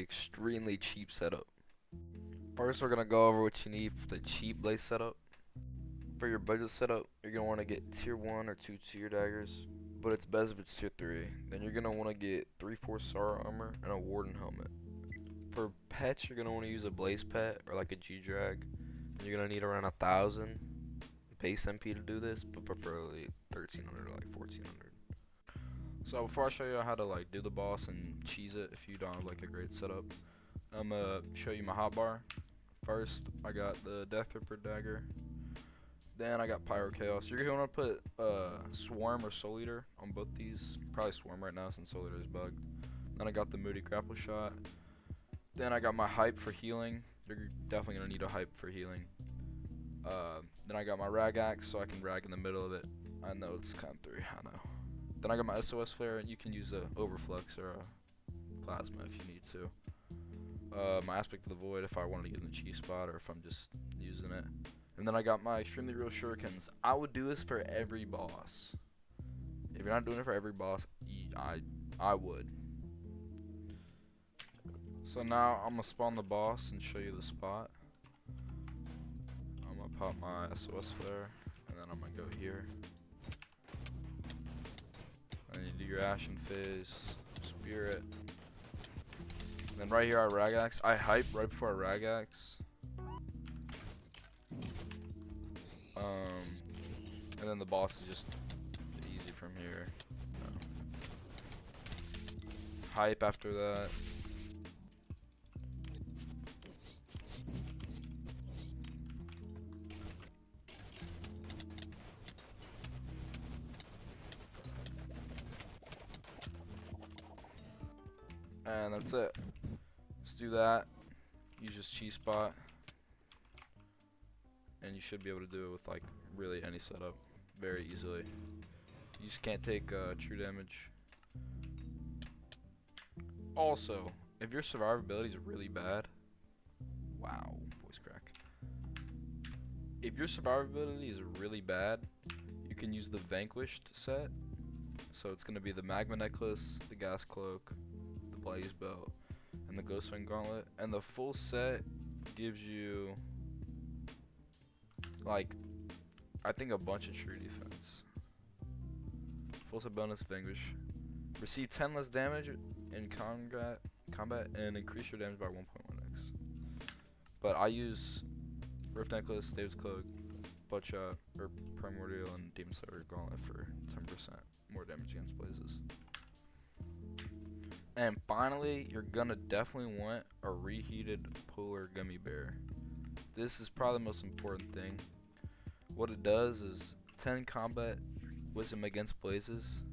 extremely cheap setup. First, we're gonna go over what you need for the cheap blaze setup. For your budget setup, you're gonna want to get tier 1 or 2 tier daggers, but it's best if it's tier 3. Then you're gonna want to get 3/4 SAR armor and a warden helmet. For pets, you're gonna want to use a blaze pet or like a G-drag. You're gonna need around 1,000 base MP to do this, but preferably 1,300 or like 1,400. So before I show you how to like do the boss and cheese it if you don't have like a great setup, I'm gonna show you my hotbar. First, I got the Death Ripper dagger. Then I got Pyro Chaos. You're gonna put Swarm or Soul Eater on both these. Probably Swarm right now since Soul Eater is bugged. Then I got the Moody Grapple Shot. Then I got my Hype for healing. You're definitely gonna need a Hype for healing. Then I got my Rag Axe so I can rag in the middle of it. I know it's kind of 3, I know. Then I got my SOS Flare, and you can use a Overflux or a Plasma if you need to. My Aspect of the Void if I wanted to get in the cheese spot or if I'm just using it. And then I got my Extremely Real Shurikens. I would do this for every boss. If you're not doing it for every boss, I would. So now I'm gonna spawn the boss and show you the spot. I'm gonna pop my SOS Flare, and then I'm gonna go here. And you do your Ashen Phase, Spirit. And then right here I Rag Axe. I hype right before I Rag Axe. And then the boss is just easy from here. Hype after that. And that's it. Let's do that. Use just cheese spot. And you should be able to do it with like really any setup very easily. You just can't take true damage. Also, if your survivability is really bad, wow, voice crack. If your survivability is really bad, you can use the Vanquished set. So it's gonna be the Magma Necklace, the Gas Cloak, the Blaze Belt, and the Glowstone Gauntlet. And the full set gives you like, I think a bunch of true defense. Full set bonus Vanquish. Receive 10 less damage in combat and increase your damage by 1.1x. But I use Rift Necklace, Dave's Cloak, Buttshot, or Primordial, and Demon Slayer Gauntlet for 10% more damage against blazes. And finally, you're gonna definitely want a reheated Polar Gummy Bear. This is probably the most important thing. What it does is 10 combat wisdom against blazes,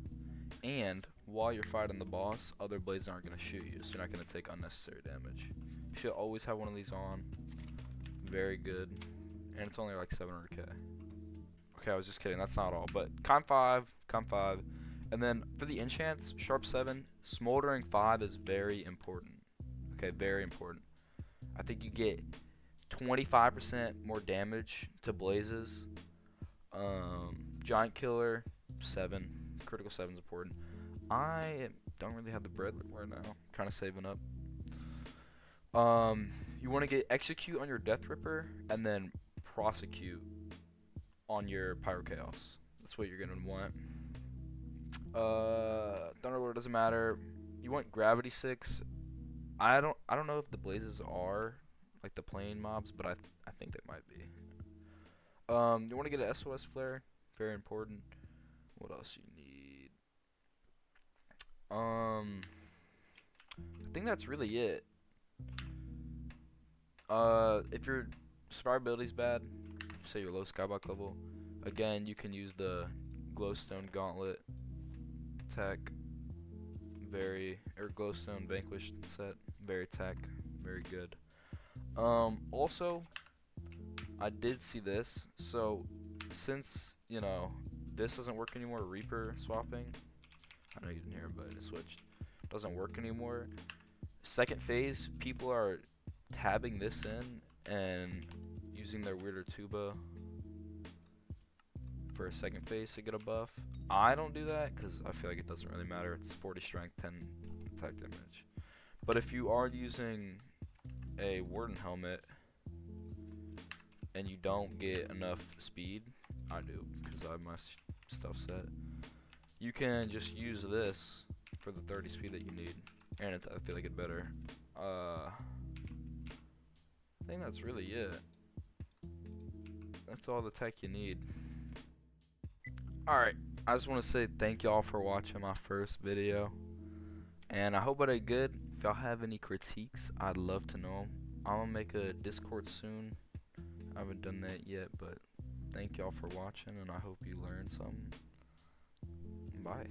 and while you're fighting the boss, other blazes aren't going to shoot you, so you're not going to take unnecessary damage. You should always have one of these on. Very good. And it's only like 700k. Okay, I was just kidding, that's not all. But Con 5. And then for the enchants, Sharp 7, Smoldering 5 is very important. Okay, very important. I think you get 25% more damage to blazes. Giant Killer 7, critical 7 is important. I don't really have the bread right now, kind of saving up. You want to get Execute on your Death Ripper and then Prosecute on your Pyro Chaos. That's what you're gonna want. Thunderlord doesn't matter. You want Gravity 6. I don't know if the blazes are like the plane mobs, but I think they might be. You want to get an SOS Flare, very important. What else you need? I think that's really it. If your survivability is bad, say you're low skybox level, again you can use the Glowstone Gauntlet tech, or Glowstone Vanquished set, very tech, very good. Also, I did see this. So, since, this doesn't work anymore, Reaper swapping. I know you didn't hear it, but it switched. Doesn't work anymore. Second phase, people are tabbing this in and using their weirder tuba for a second phase to get a buff. I don't do that because I feel like it doesn't really matter. It's 40 strength, 10 attack damage. But if you are using a warden helmet and you don't get enough speed, I do because I have my stuff set. You can just use this for the 30 speed that you need, and I feel like it better. I think that's really it. That's all the tech you need. Alright, I just want to say thank y'all for watching my first video, and I hope I did good. If y'all have any critiques, I'd love to know 'em. I'm gonna make a Discord soon. I haven't done that yet, but thank y'all for watching, and I hope you learned something. Bye.